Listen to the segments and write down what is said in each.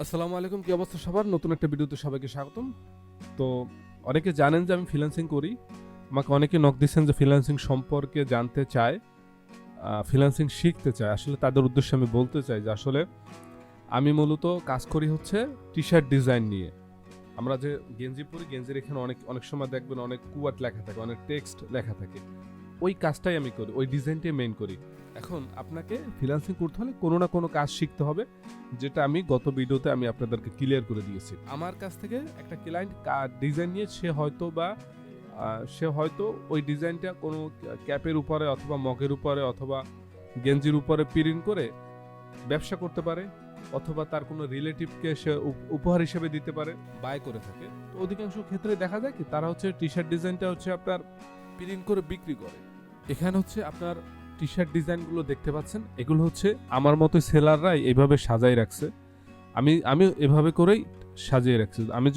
আসসালামু আলাইকুম, কি অবস্থা সবার? নতুন একটা ভিডিওতে সবাইকে স্বাগতম। তো অনেকে জানেন যে আমি ফ্রিল্যান্সিং করি। আমাকে অনেকে নক দিচ্ছেন যে ফ্রিল্যান্সিং সম্পর্কে জানতে চায়, ফ্রিল্যান্সিং শিখতে চায়। আসলে তাদের উদ্দেশ্যে আমি বলতে চাই যে আসলে আমি মূলত কাজ করি হচ্ছে টি শার্ট ডিজাইন নিয়ে। আমরা যে গেঞ্জি পরি, গেঞ্জির এখানে অনেক অনেক সময় দেখবেন অনেক কুয়াট লেখা থাকে, অনেক টেক্সট লেখা থাকে। ওই কাজটাই আমি করি, ওই ডিজাইনটাই মেইন করি। এখন আপনাকে ফ্রিল্যান্সিং করতে হলে কোনো না কোনো কাজ শিখতে হবে, যেটা আমি গত ভিডিওতে আমি আপনাদেরকে ক্লিয়ার করে দিয়েছি। আমার কাছ থেকে একটা ক্লায়েন্ট ডিজাইন নিয়ে সে হয়তো ওই ডিজাইনটা কোনো ক্যাপের উপরে অথবা মগের উপরে অথবা গেঞ্জির উপরে প্রিন্ট করে ব্যবসা করতে পারে, অথবা তার কোনো রিলেটিভকে সে উপহার হিসেবে দিতে পারে, বাই করে থাকে। তো অধিকাংশ ক্ষেত্রে দেখা যায় কি তারা হচ্ছে টি শার্ট ডিজাইনটা হচ্ছে আপনার প্রিন্ট করে বিক্রি করে। এখানে হচ্ছে আপনার টি শার্ট ডিজাইনগুলো দেখতে পাচ্ছেন, এগুলো হচ্ছে আমার মতো সেলাররাই এইভাবে সাজাই রাখছে। আমি এভাবে করেই সাজিয়ে রাখছি। আমি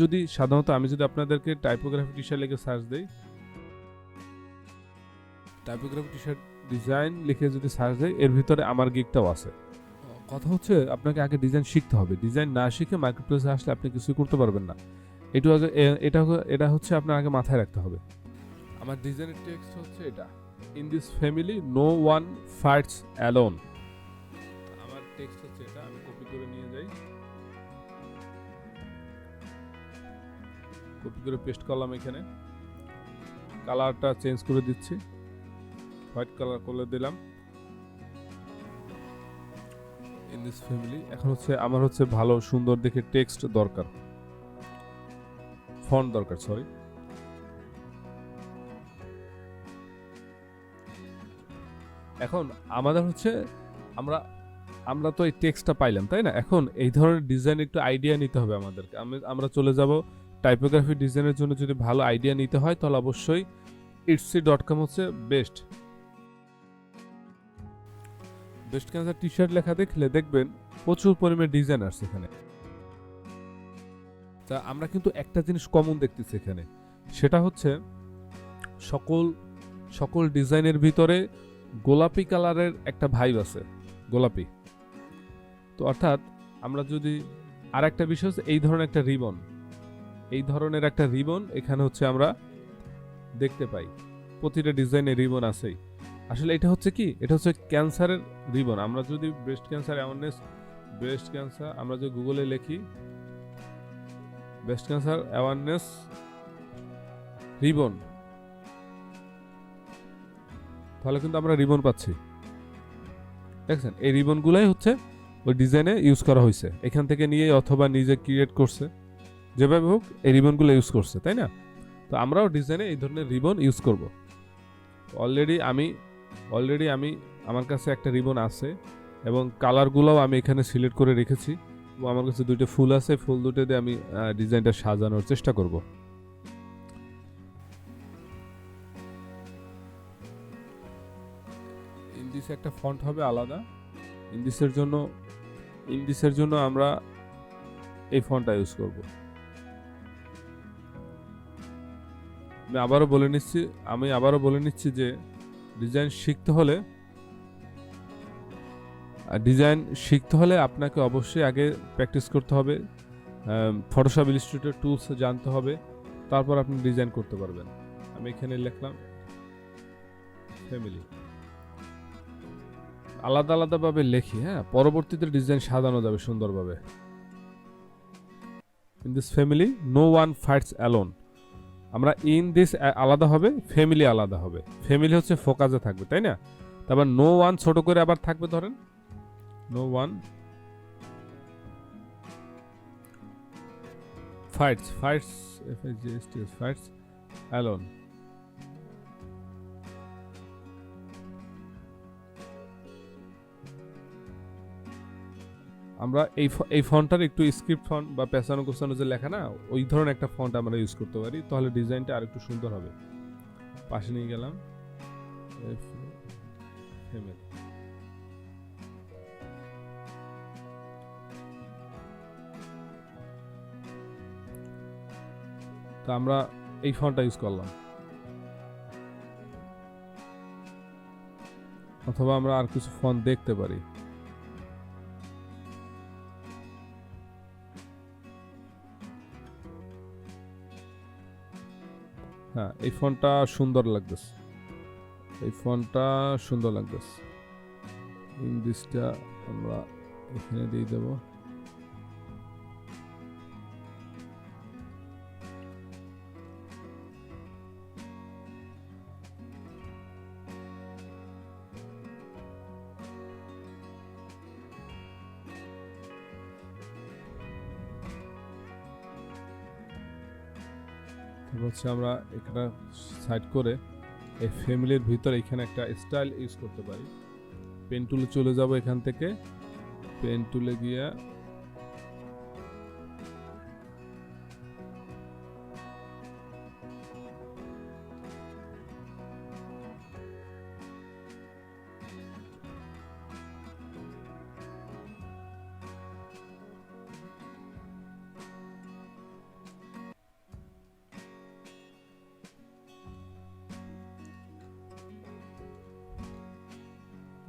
যদি আপনাদেরকে টাইপোগ্রাফি টি শার্ট লিখে সার্চ দেই, টাইপোগ্রাফি টি শার্ট ডিজাইন লিখে যদি সার্চ দেই, এর ভিতরে আমার গিকটাও আছে। কথা হচ্ছে আপনাকে আগে ডিজাইন শিখতে হবে। ডিজাইন না শিখে মার্কেটপ্লেসে আসলে আপনি কিছুই করতে পারবেন না। এটা হচ্ছে আপনার আগে মাথায় রাখতে হবে। আমার ডিজাইনের টেক্সট হচ্ছে এটা: in this family no one fights alone. আমার টেক্সট হচ্ছে এটা, আমি কপি করে নিয়ে যাই, কপি করে পেস্ট করলাম। এখানে কালারটা চেঞ্জ করে দিচ্ছি, হোয়াইট কালার করে দিলাম। ইন দিস ফ্যামিলি, এখন হচ্ছে আমার হচ্ছে ভালো সুন্দর দেখে টেক্সট দরকার, ফন্ট দরকার, সরি। এখন আমাদের হচ্ছে আমরা তো এই টেক্সটটা পাইলাম, তাই না? এখন এই ধরনের ডিজাইন একটু আইডিয়া নিতে হবে আমাদেরকে। আমরা চলে যাব টাইপোগ্রাফি ডিজাইনের জন্য। যদি ভালো আইডিয়া নিতে হয় তাহলে অবশ্যই itsy.com হচ্ছে বেস্ট ক্যান্সার টি শার্ট লেখা দেখলে দেখবেন প্রচুর পরিমাণে ডিজাইন আসছে এখানে। তা আমরা কিন্তু একটা জিনিস কমন দেখতেছি এখানে, সেটা হচ্ছে সকল ডিজাইনের ভিতরে গোলাপি কালারের একটা ভাইব আছে, গোলাপি। তো অর্থাৎ আমরা যদি আর একটা বিষয় হচ্ছে এই ধরনের একটা রিবন এখানে হচ্ছে আমরা দেখতে পাই। প্রতিটা ডিজাইনে রিবন আছেই। আসলে এটা হচ্ছে কি, এটা হচ্ছে ক্যান্সারের রিবন। আমরা যদি ব্রেস্ট ক্যান্সার আমরা যদি গুগলে লিখি ব্রেস্ট ক্যান্সার অ্যাওয়ারনেস রিবন, তাহলে কিন্তু আমরা রিবন পাচ্ছি। দেখছেন, এই রিবনগুলাই হচ্ছে ওই ডিজাইনে ইউজ করা হয়েছে। এখান থেকে নিয়ে অথবা নিজে ক্রিয়েট করছে, যেভাবে হোক এই রিবনগুলো ইউজ করছে, তাই না? তো আমরাও ডিজাইনে এই ধরনের রিবন ইউজ করব। অলরেডি আমি আমার কাছে একটা রিবন আছে এবং কালারগুলোও আমি এখানে সিলেক্ট করে রেখেছি। এবং আমার কাছে দুইটা ফুল আছে, ফুল দুটো দিয়ে আমি ডিজাইনটা সাজানোর চেষ্টা করব। ইন্ডিসে একটা ফন্ট হবে আলাদা। ইন্ডিসের জন্য আমরা এই ফন্টটা ইউজ করব। আমি আবারও বলে নিচ্ছি যে ডিজাইন শিখতে হলে আপনাকে অবশ্যই আগে প্র্যাকটিস করতে হবে, ফটোশপ ইলাস্ট্রেটর টুলস জানতে হবে, তারপর আপনি ডিজাইন করতে পারবেন। আমি এখানে লিখলাম ফ্যামিলি, আলাদাভাবে লেখি, হ্যাঁ, পরবর্তীতে ডিজাইন সাজানো যাবে সুন্দরভাবে। In this family no one fights alone. আমরা ইন দিস আলাদা হবে, ফ্যামিলি আলাদা হবে। ফ্যামিলি হচ্ছে ফোকাসে থাকবে, তাই না? তারপর নো ওয়ান ছোট করে আবার থাকবে, ধরেন নো ওয়ান ফাইটস অ্যালোন। আমরা এই ফন্টটার একটু স্ক্রিপ্ট ফন্ট বা পেছানো গোছানো যে লেখা না, ওই ধরনের একটা ফন্ট আমরা ইউজ করতে পারি, তাহলে ডিজাইনটা আর একটু সুন্দর হবে। পাশে নিয়ে গেলাম ফ্যামিলি। তো আমরা এই ফন্টটা ইউজ করলাম, অথবা আমরা আর কিছু ফন্ট দেখতে পারি। হ্যাঁ, এই ফন্টটা সুন্দর লাগতেছে, এই ফন্টটা সুন্দর লাগতেছে। ইংলিশটা আমরা এখানে দিয়ে দেব। হচ্ছে আমরা এখানে সাইড করে এই ফ্যামিলির ভিতরে এখানে একটা স্টাইল ইউজ করতে পারি। পেন টুলে চলে যাব, এখান থেকে পেন টুলে গিয়ে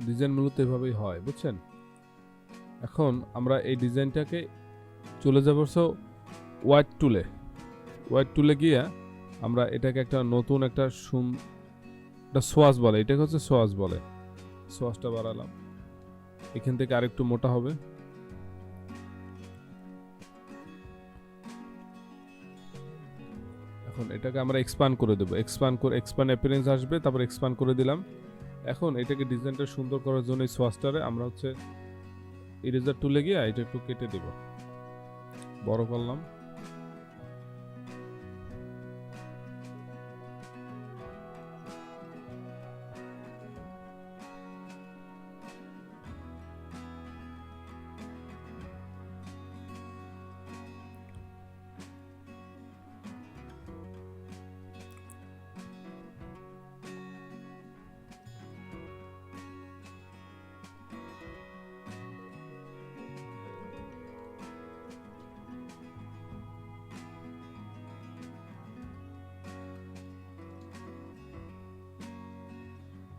ডিজাইন মূলত এভাবেই হয়, বুঝছেন। এখন আমরা এই ডিজাইনটাকে চলে যাব হোয়াইট টুলে। হোয়াইট টুলে গিয়ে আমরা এটাকে একটা নতুন একটা সোয়াজ বলে, এটাকে হচ্ছে সোয়াজ বলে। সোয়াজটা বাড়ালাম, এখান থেকে আরেকটু মোটা হবে। এখন এটাকে আমরা এক্সপান্ড করে দেবো, এক্সপান্ড অ্যাপিয়ারেন্স আসবে, তারপর এক্সপান্ড করে দিলাম। এখন এটাকে ডিজাইনটা সুন্দর করার জন্য এই সোয়াজটারে আমরা হচ্ছে ইরেজার টুলে গিয়ে এটা একটু কেটে দেব, বড় করলাম।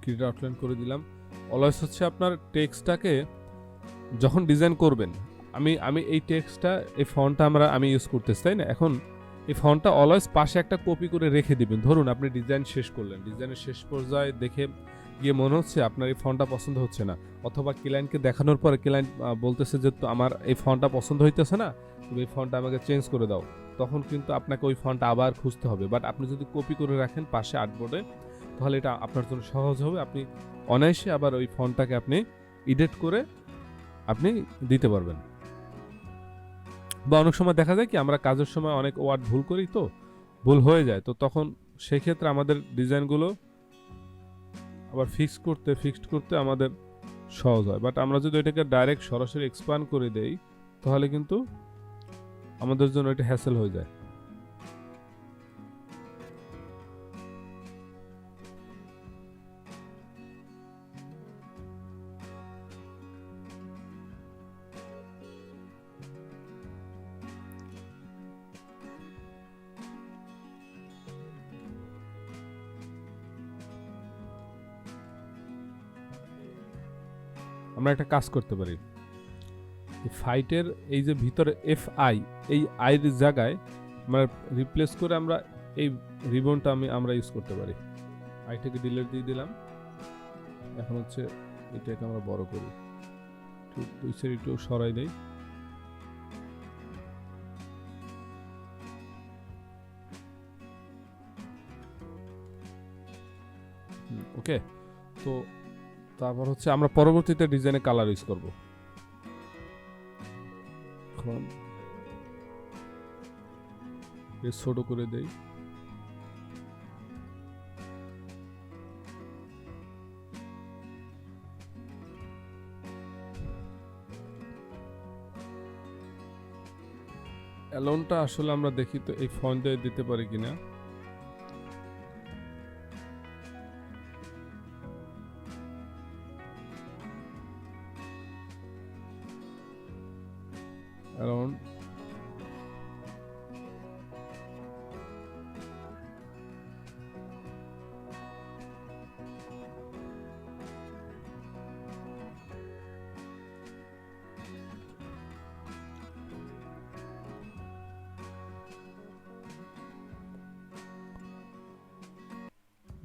ক্রিয়েট আউটলাইন করে দিলাম। অলওয়েজ হচ্ছে আপনার টেক্সটটাকে যখন ডিজাইন করবেন, আমি এই টেক্সটটা, এই ফন্টটা আমি ইউজ করতেছি, তাই না। এখন এই ফন্টটা অলওয়েজ পাশে একটা কপি করে রেখে দিবেন। ধরুন আপনি ডিজাইন শেষ করলেন, ডিজাইনের শেষ পর্যায়ে দেখে গিয়ে মনে হচ্ছে আপনার এই ফন্টটা পছন্দ হচ্ছে না, অথবা ক্লায়েন্টকে দেখানোর পরে ক্লায়েন্ট বলতেছে যে তো আমার এই ফন্টটা পছন্দ হইতেছে না, তুমি এই ফন্টটা আমাকে চেঞ্জ করে দাও, তখন কিন্তু আপনাকে ওই ফন্টটা আবার খুঁজতে হবে। বাট আপনি যদি কপি করে রাখেন পাশে আর্টবোর্ডে, তাহলে এটা আপনার জন্য সহজ হবে। আপনি অনায়াসে আবার ওই ফন্টটাকে আপনি এডিট করে আপনি দিতে পারবেন। বা অনেক সময় দেখা যায় কি আমরা কাজের সময় অনেক ওয়ার্ড ভুল করি, তো ভুল হয়ে যায়, তো তখন সেই ক্ষেত্রে আমাদের ডিজাইনগুলো আবার ফিক্সড করতে আমাদের সহজ হয়। বাট আমরা যদি এটাকে ডাইরেক্ট সরাসরি এক্সপান্ড করে দেই, তাহলে কিন্তু আমাদের জন্য এটা হ্যাসেল হয়ে যায়। আমরা একটা কাজ করতে পারি, ফাইটের এই যে ভিতরে FI, এই আইর জায়গায় আমরা রিপ্লেস করে আমরা এই রিবনটা আমরা ইউজ করতে পারি। আইটাকে ডিলিট দিয়ে দিলাম। এখন হচ্ছে এটাকে আমরা বড় করি, দুই সাইড একটু সরাই দেই। ওকে, তো তারপর হচ্ছে আমরা পরবর্তীতে ডিজাইনে কালার ইউজ করব। এখন ছোট করে দেই। অ্যালোনটা আসলে আমরা দেখি তো এই ফন্ট দিয়ে দিতে পারি কিনা। অ্যালোন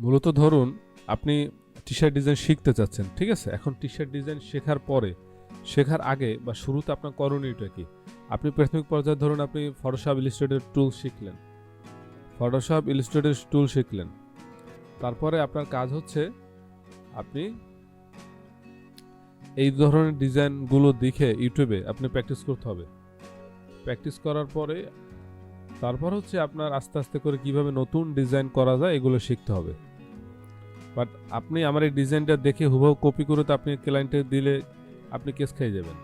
মূলত ধরুন আপনি টি শার্ট ডিজাইন শিখতে চাচ্ছেন, ঠিক আছে? এখন টি শার্ট ডিজাইন শেখার আগে বা শুরুতে আপনার করণীয়টা কি? আপনি প্রাথমিক পর্যায়ে ধরুন আপনি ফটোশপ ইলাস্ট্রেটর টুল শিখলেন। তারপরে আপনার কাজ হচ্ছে আপনি এই ধরনের ডিজাইনগুলো দেখে ইউটিউবে আপনি প্র্যাকটিস করতে হবে। প্র্যাকটিস করার পরে তারপর হচ্ছে আপনার আস্তে আস্তে করে কিভাবে নতুন ডিজাইন করা যায় এগুলো শিখতে হবে। বাট আপনি আমার এই ডিজাইনটা দেখে হুবহু কপি করে তো আপনি ক্লায়েন্টে দিলে আপনি কেস খেয়ে যাবেন,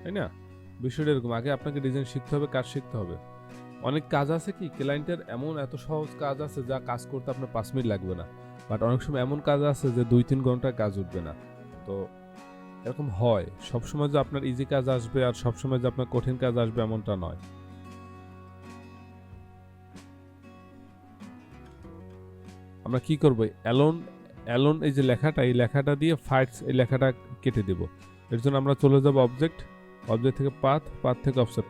তাই না? বিষয়টা এরকম, আগে আপনাকে ডিজাইন শিখতে হবে, কাজ শিখতে হবে। অনেক কাজ আছে কি ক্লায়েন্টের এত সহজ কাজ আছে যা কাজ করতে আপনার 5 মিনিট লাগবে না, বাট অনেক সময় এমন কাজ আছে যে 2-3 ঘন্টায় কাজ উঠবে না। তো এরকম হয়, সবসময় যে আপনার ইজি কাজ আসবে আর সবসময় যে আপনার কঠিন কাজ আসবে এমনটা নয়। আমরা কি করবো, অ্যালোন এই যে লেখাটা, এই লেখাটা দিয়ে ফাইটস এই লেখাটা কেটে দেব। এর জন্য আমরা চলে যাব অবজেক্ট থেকে পাথ থেকে অফসেট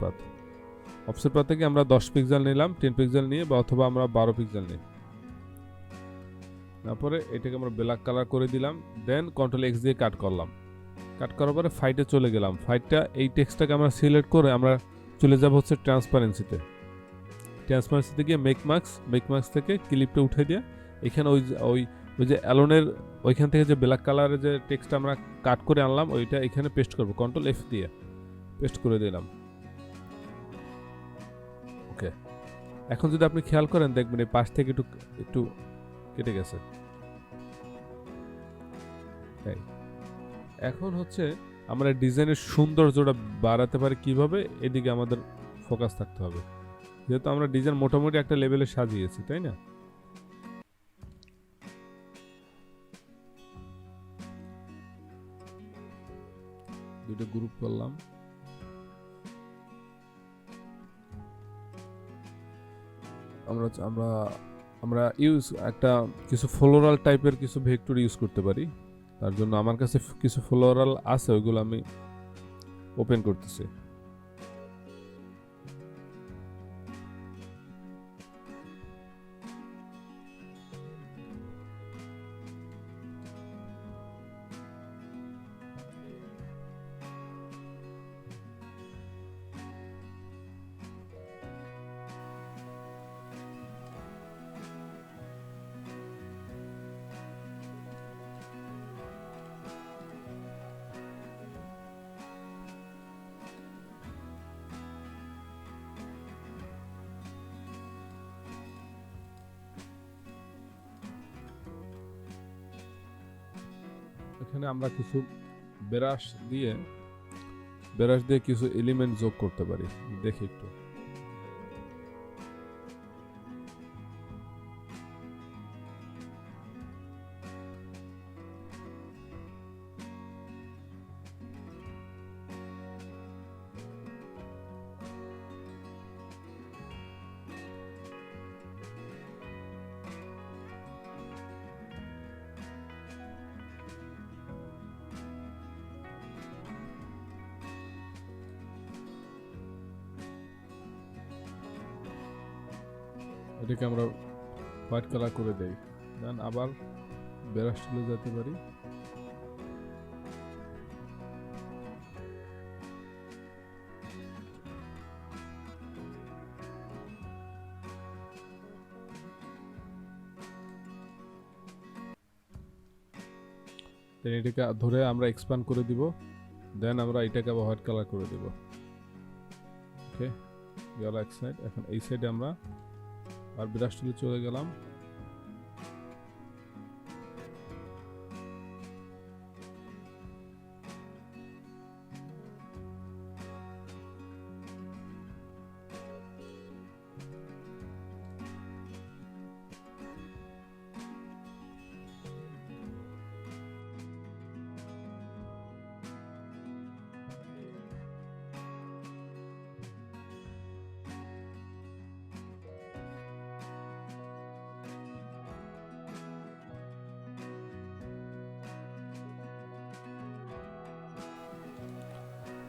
পাথ থেকে আমরা 10 পিক্সেল নিলাম, 10 পিক্সেল নিয়ে বা অথবা আমরা 12 পিক্সেল নিই। তারপরে এটাকে আমরা ব্ল্যাক কালার করে দিলাম, দেন কন্ট্রোল এক্স দিয়ে কাট করলাম। কাট করার পরে ফাইটে চলে গেলাম। ফাইটটা এই টেক্সটটাকে আমরা সিলেক্ট করে আমরা চলে যাব হচ্ছে ট্রান্সপারেন্সিতে গিয়ে মেক মার্কস থেকে ক্লিপটা উঠে দিয়ে এখানে ওই যে অ্যালোনের ওইখান থেকে যে ব্ল্যাক কালারের যে টেক্সটটা আমরা কাট করে আনলাম ওইটা এখানে পেস্ট করব, কন্ট্রোল এফ দিয়ে পেস্ট করে দিলাম। ওকে, এখন যদি আপনি খেয়াল করেন দেখবেন এই পাশ থেকে একটু কেটে গেছে। এখন হচ্ছে আমরা ডিজাইনের সৌন্দর্যটা বাড়াতে পারি কিভাবে, এদিকে আমাদের ফোকাস থাকতে হবে, যেহেতু আমরা ডিজাইন মোটামুটি একটা লেভেলে সাজিয়েছি, তাই না? দুটো গ্রুপ করলাম। আমরা কিছু ফ্লোরাল টাইপের কিছু ভেক্টর ইউজ করতে পারি। তার জন্য আমার কাছে কিছু ফ্লোরাল আছে, ওইগুলো আমি ওপেন করতেছি। এখানে আমরা কিছু ব্রাশ দিয়ে কিছু এলিমেন্ট যোগ করতে পারি, দেখি একটু। এটাকে আমরা হোয়াইট কালার করে দেই, দেন আবার ব্রাশ টুলে যেতে পারি। দেন এটাকে ধরে আমরা এক্সপ্যান্ড করে দিব, দেন আমরা এটাকে আবার হোয়াইট কালার করে দিব। ওকে, গেল এক সাইড। এখন এই সাইডে আমরা আর ব্রাশ টুলে চলে গেলাম।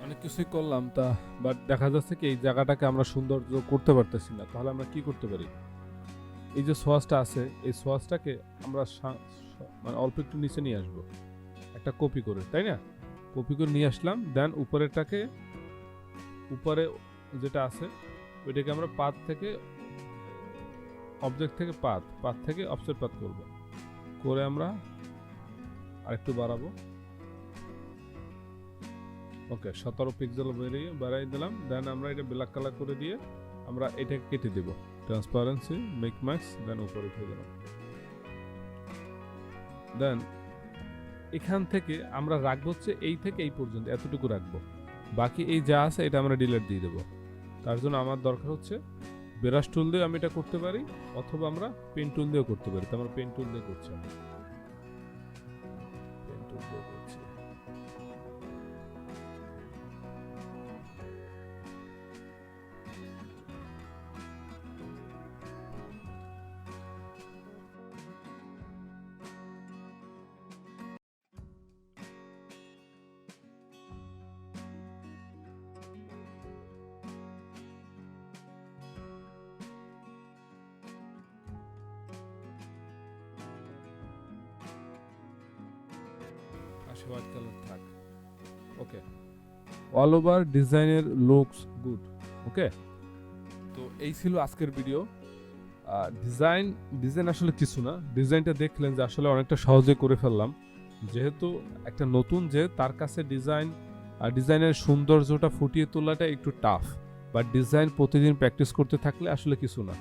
অনেক কিছুই করলাম তা, বাট দেখা যাচ্ছে কি এই জায়গাটাকে আমরা সৌন্দর্য করতে পারতেছি না। তাহলে আমরা কি করতে পারি, এই যে সোয়াসটা আছে এই সোয়াসটাকে আমরা মানে অল্প একটু নিচে নিয়ে আসবো একটা কপি করে, তাই না? কপি করে নিয়ে আসলাম। দেন উপরেরটাকে, উপরে যেটা আছে ওইটাকে আমরা পাথ থেকে, অবজেক্ট থেকে পাথ থেকে অফসেট পাথ করব, করে আমরা আরেকটু বাড়াবো। ওকে, 17 পিক্সেল বাড়াই দিলাম। দেন আমরা এটা ব্ল্যাক কালার করে দিয়ে আমরা এটাকে কেটে দেব, ট্রান্সপারেন্সি মেক ম্যাক্স, দেন উপরে উঠে দিলাম। দেন এখান থেকে আমরা রাখবো হচ্ছে এই থেকে এই পর্যন্ত এতটুকু রাখবো, বাকি এই যা আছে এটা আমরা ডিলিট দিয়ে দেবো। তার জন্য আমার দরকার হচ্ছে ব্রাশ টুল দিয়ে আমি এটা করতে পারি, অথবা আমরা পেন টুল দিয়েও করতে পারি। তো আমরা পেন টুল দিয়ে করছি, আমি পেন টুল দিয়ে করছি। হোয়াইট কালার থাক। ওকে, অল ওভার ডিজাইনের লুকস গুড। ওকে, তো এই ছিল আজকের ভিডিও। ডিজাইন আসলে কিছু না, ডিজাইনটা দেখলেন যে আসলে অনেকটা সহজে করে ফেললাম। যেহেতু একটা নতুন, যে তার কাছে ডিজাইনের সৌন্দর্যটা ফুটিয়ে তোলাটা একটু টাফ, বাট ডিজাইন প্রতিদিন প্র্যাকটিস করতে থাকলে আসলে কিছু না।